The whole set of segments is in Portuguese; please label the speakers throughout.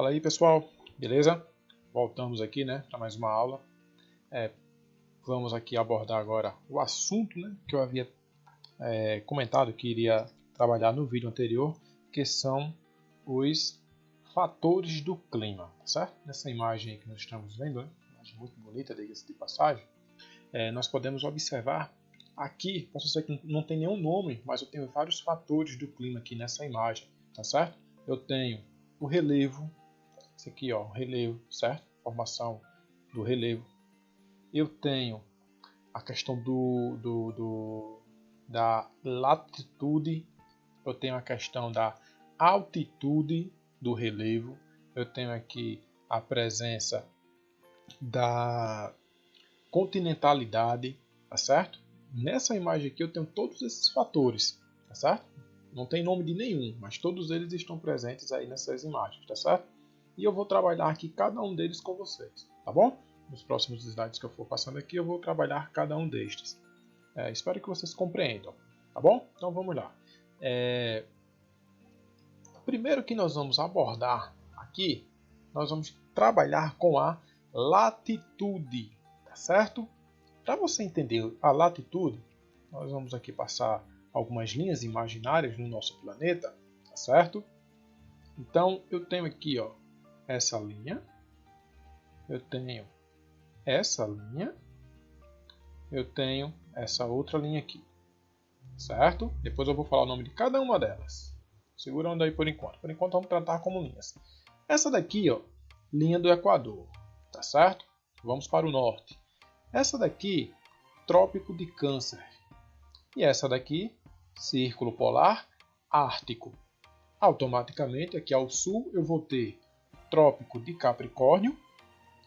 Speaker 1: Fala aí, pessoal, beleza? Voltamos aqui, né, para mais uma aula. Vamos aqui abordar agora o assunto, né, que eu havia comentado que iria trabalhar no vídeo anterior, que são os fatores do clima, tá certo? Nessa imagem que nós estamos vendo, né, imagem muito bonita, diga-se de passagem, nós podemos observar aqui, posso dizer que não tem nenhum nome, mas eu tenho vários fatores do clima aqui nessa imagem, tá certo? Eu tenho o relevo. Esse aqui, ó, o relevo, certo? Formação do relevo. Eu tenho a questão da latitude. Eu tenho a questão da altitude do relevo. Eu tenho aqui a presença da continentalidade, tá certo? Nessa imagem aqui eu tenho todos esses fatores, tá certo? Não tem nome de nenhum, mas todos eles estão presentes aí nessas imagens, tá certo? E eu vou trabalhar aqui cada um deles com vocês, tá bom? Nos próximos slides que eu for passando aqui, eu vou trabalhar cada um destes. Espero que vocês compreendam, tá bom? Então vamos lá. Primeiro que nós vamos abordar aqui, nós vamos trabalhar com a latitude, tá certo? Para você entender a latitude, nós vamos aqui passar algumas linhas imaginárias no nosso planeta, tá certo? Então eu tenho aqui, ó, essa linha, eu tenho essa linha, eu tenho essa outra linha aqui, certo? Depois eu vou falar o nome de cada uma delas. Segurando aí por enquanto. Por enquanto vamos tratar como linhas. Essa daqui, ó, linha do Equador, tá certo? Vamos para o norte. Essa daqui, Trópico de Câncer. E essa daqui, Círculo Polar Ártico. Automaticamente aqui ao sul eu vou ter Trópico de Capricórnio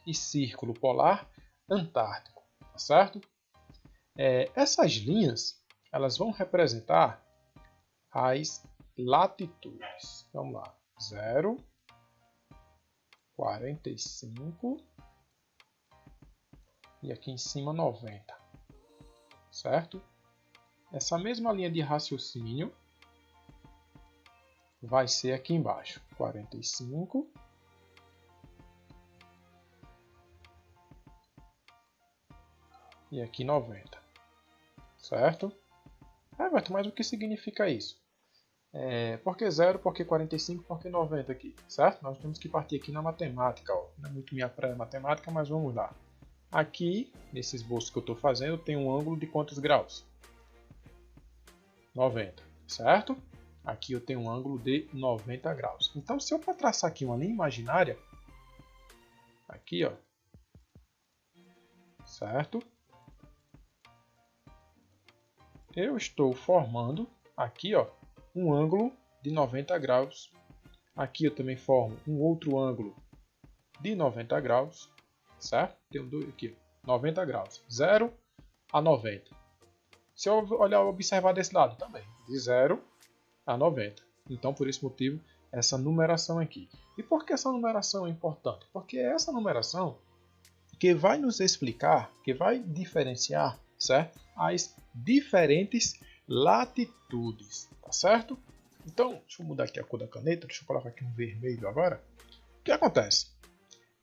Speaker 1: e Círculo Polar Antártico, tá certo? Essas linhas, elas vão representar as latitudes. Vamos lá, 0, 45 e aqui em cima 90, certo? Essa mesma linha de raciocínio vai ser aqui embaixo, 45 e aqui 90, certo? Everton, mas o que significa isso? Por que 0, por que 45, por que 90 aqui, certo? Nós temos que partir aqui na matemática, ó. Não é muito minha praia matemática, mas vamos lá. Aqui, nesse esboço que eu estou fazendo, tem um ângulo de quantos graus? 90, certo? Aqui eu tenho um ângulo de 90 graus. Então, se eu for traçar aqui uma linha imaginária, aqui, ó, certo? Eu estou formando aqui, ó, um ângulo de 90 graus. Aqui eu também formo um outro ângulo de 90 graus, certo? Tenho dois aqui, 90 graus, 0 a 90. Se eu observar desse lado também, de 0 a 90. Então, por esse motivo, essa numeração aqui. E por que essa numeração é importante? Porque é essa numeração que vai nos explicar, que vai diferenciar, certo? As diferentes latitudes, tá certo? Então, deixa eu mudar aqui a cor da caneta, deixa eu colocar aqui um vermelho agora. O que acontece?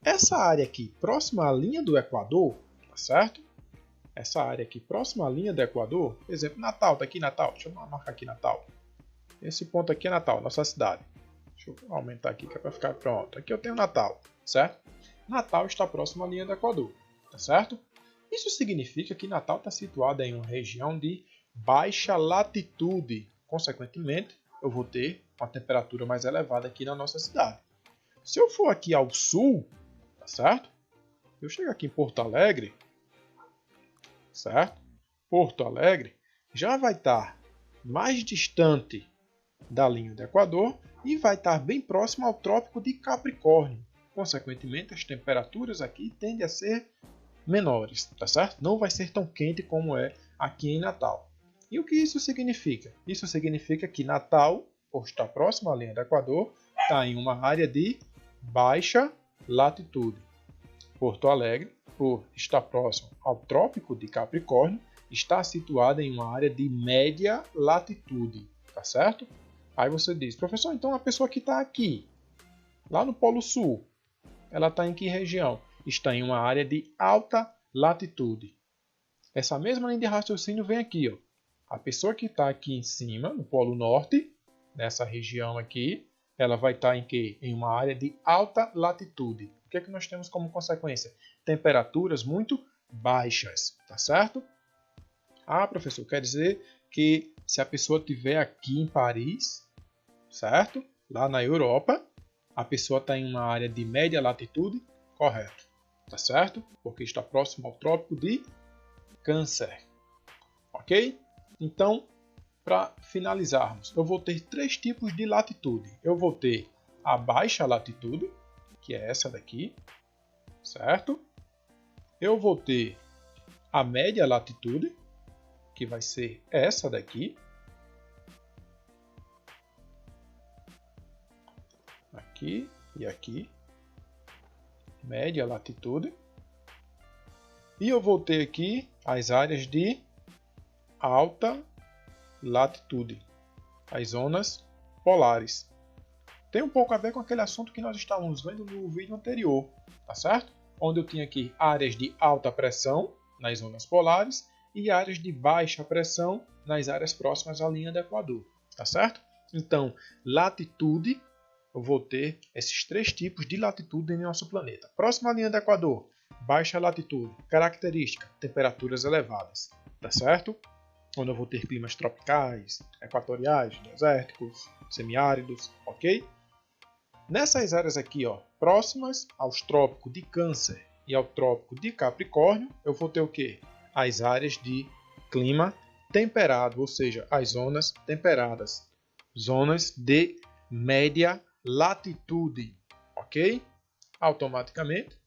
Speaker 1: Essa área aqui, próxima à linha do Equador, tá certo? Essa área aqui, próxima à linha do Equador, por exemplo, Natal, tá aqui Natal, deixa eu marcar aqui Natal. Esse ponto aqui é Natal, nossa cidade. Deixa eu aumentar aqui que é para ficar pronto. Aqui eu tenho Natal, certo? Natal está próximo à linha do Equador, tá certo? Isso significa que Natal está situada em uma região de baixa latitude. Consequentemente, eu vou ter uma temperatura mais elevada aqui na nossa cidade. Se eu for aqui ao sul, tá certo? Eu chego aqui em Porto Alegre, certo? Porto Alegre já vai estar mais distante da linha do Equador e vai estar bem próximo ao Trópico de Capricórnio. Consequentemente, as temperaturas aqui tendem a ser menores, tá certo? Não vai ser tão quente como é aqui em Natal. E o que isso significa? Isso significa que Natal, por estar próximo à linha do Equador, está em uma área de baixa latitude. Porto Alegre, por estar próximo ao Trópico de Capricórnio, está situada em uma área de média latitude, tá certo? Aí você diz, professor, então a pessoa que está aqui, Lá no Polo Sul, ela está em que região? Está em uma área de alta latitude. Essa mesma linha de raciocínio vem aqui, ó. A pessoa que está aqui em cima, no Polo Norte, nessa região aqui, ela vai estar em quê? Em uma área de alta latitude. O que é que nós temos como consequência? Temperaturas muito baixas, tá certo? Ah, professor, quer dizer que se a pessoa estiver aqui em Paris, certo? Lá na Europa, a pessoa está em uma área de média latitude, correto, tá certo? Porque está próximo ao Trópico de Câncer, ok? Então, para finalizarmos, eu vou ter três tipos de latitude. Eu vou ter a baixa latitude, que é essa daqui, certo? Eu vou ter a média latitude, que vai ser essa daqui. Aqui e aqui. Média latitude. E eu vou ter aqui as áreas de alta latitude, as zonas polares. Tem um pouco a ver com aquele assunto que nós estávamos vendo no vídeo anterior, tá certo? Onde eu tinha aqui áreas de alta pressão nas zonas polares e áreas de baixa pressão nas áreas próximas à linha do Equador, tá certo? Então, latitude, eu vou ter esses três tipos de latitude em nosso planeta. Próxima à linha do Equador, baixa latitude, característica, temperaturas elevadas, tá certo? Onde eu vou ter climas tropicais, equatoriais, desérticos, semiáridos, ok? Nessas áreas aqui, ó, próximas aos trópicos de Câncer e ao trópico de Capricórnio, eu vou ter o quê? As áreas de clima temperado, ou seja, as zonas temperadas, zonas de média latitude, ok? Automaticamente,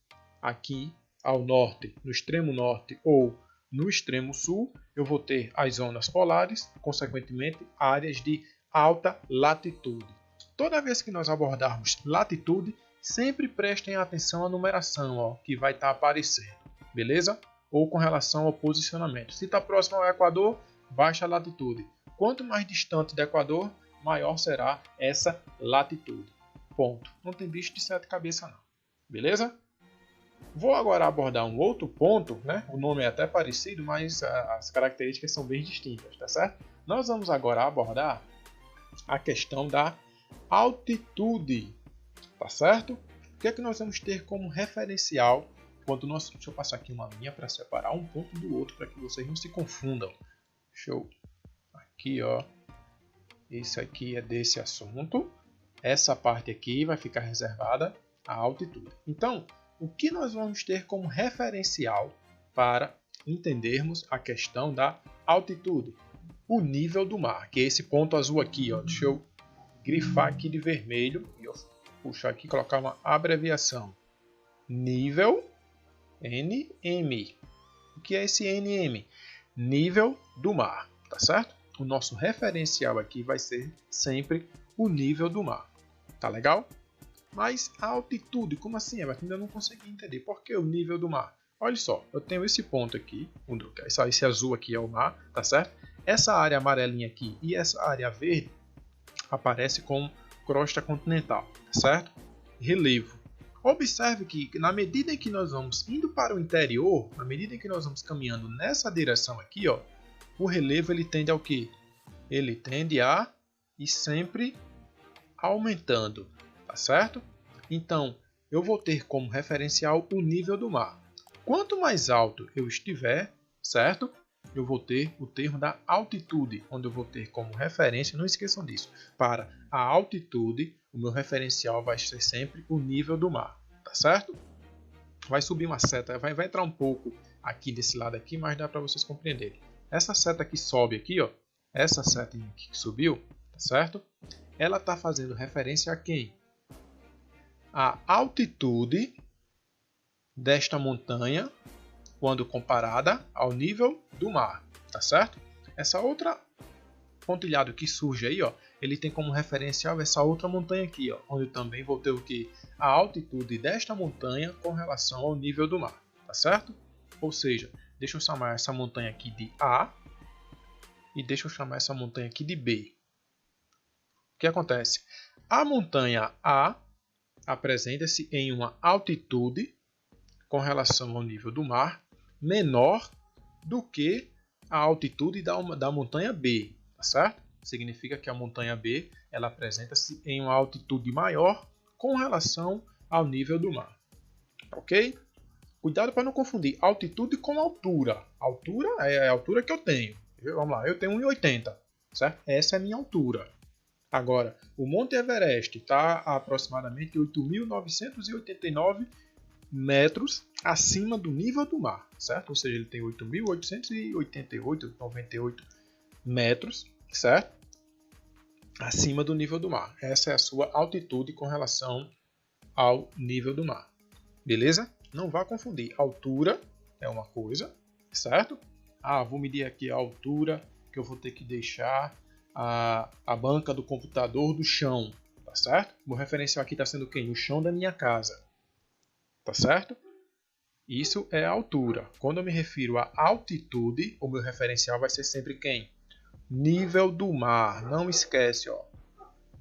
Speaker 1: aqui ao norte, no extremo norte ou no extremo sul, eu vou ter as zonas polares, consequentemente, áreas de alta latitude. Toda vez que nós abordarmos latitude, sempre prestem atenção à numeração, ó, que vai estar aparecendo, beleza? Ou com relação ao posicionamento. Se está próximo ao Equador, baixa latitude. Quanto mais distante do Equador, maior será essa latitude. Ponto. Não tem bicho de sete cabeças não. Beleza? Vou agora abordar um outro ponto, né? O nome é até parecido, mas as características são bem distintas, tá certo? Nós vamos agora abordar a questão da altitude, tá certo? O que é que nós vamos ter como referencial quando nós... Deixa eu passar aqui uma linha para separar um ponto do outro para que vocês não se confundam. Show. Aqui, ó. Esse aqui é desse assunto. Essa parte aqui vai ficar reservada à altitude. Então, o que nós vamos ter como referencial para entendermos a questão da altitude? O nível do mar, que é esse ponto azul aqui, ó. Deixa eu grifar aqui de vermelho e eu puxar aqui e colocar uma abreviação. Nível NM. O que é esse NM? Nível do mar, tá certo? O nosso referencial aqui vai ser sempre o nível do mar. Tá legal? Mas a altitude, como assim? Eu ainda não consegui entender. Por que o nível do mar? Olha só, eu tenho esse ponto aqui, esse azul aqui é o mar, tá certo? Essa área amarelinha aqui e essa área verde aparece como crosta continental, tá certo? Relevo. Observe que na medida em que nós vamos indo para o interior, na medida em que nós vamos caminhando nessa direção aqui, ó, o relevo ele tende ao quê? Ele tende a ir sempre aumentando, tá certo? Então, eu vou ter como referencial o nível do mar. Quanto mais alto eu estiver, certo? Eu vou ter o termo da altitude, onde eu vou ter como referência, não esqueçam disso, para a altitude, o meu referencial vai ser sempre o nível do mar, tá certo? Vai subir uma seta, vai entrar um pouco aqui desse lado aqui, mas dá para vocês compreenderem. Essa seta que sobe aqui, ó, essa seta aqui que subiu, tá certo? Ela está fazendo referência a quem? A altitude desta montanha quando comparada ao nível do mar, tá certo? Essa outra pontilhado que surge aí, ó, ele tem como referencial essa outra montanha aqui, ó, onde também vou ter o que? A altitude desta montanha com relação ao nível do mar, tá certo? Ou seja, deixa eu chamar essa montanha aqui de A e deixa eu chamar essa montanha aqui de B. O que acontece? A montanha A, apresenta-se em uma altitude com relação ao nível do mar menor do que a altitude da montanha B, tá certo? Significa que a montanha B ela apresenta-se em uma altitude maior com relação ao nível do mar, ok? Cuidado para não confundir altitude com altura. Altura é a altura que eu tenho. Vamos lá, eu tenho 1,80, certo? Essa é a minha altura. Agora, o Monte Everest está a aproximadamente 8.989 metros acima do nível do mar, certo? Ou seja, ele tem 8.888, 98 metros, certo? Acima do nível do mar. Essa é a sua altitude com relação ao nível do mar. Beleza? Não vá confundir. Altura é uma coisa, certo? Vou medir aqui a altura que eu vou ter que deixar a banca do computador do chão, tá certo? O meu referencial aqui está sendo quem? O chão da minha casa, tá certo? Isso é a altura. Quando eu me refiro à altitude, o meu referencial vai ser sempre quem? Nível do mar. Não esquece, ó.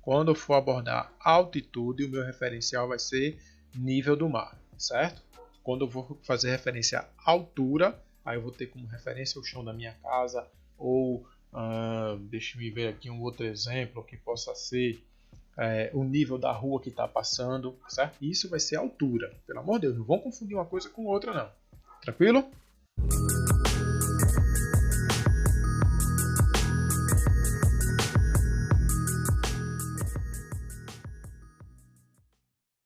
Speaker 1: Quando eu for abordar altitude, o meu referencial vai ser nível do mar, certo? Quando eu vou fazer referência à altura, aí eu vou ter como referência o chão da minha casa ou deixa eu ver aqui um outro exemplo que possa ser o nível da rua que está passando, certo? Isso vai ser altura. Pelo amor de Deus, não vão confundir uma coisa com outra não. Tranquilo?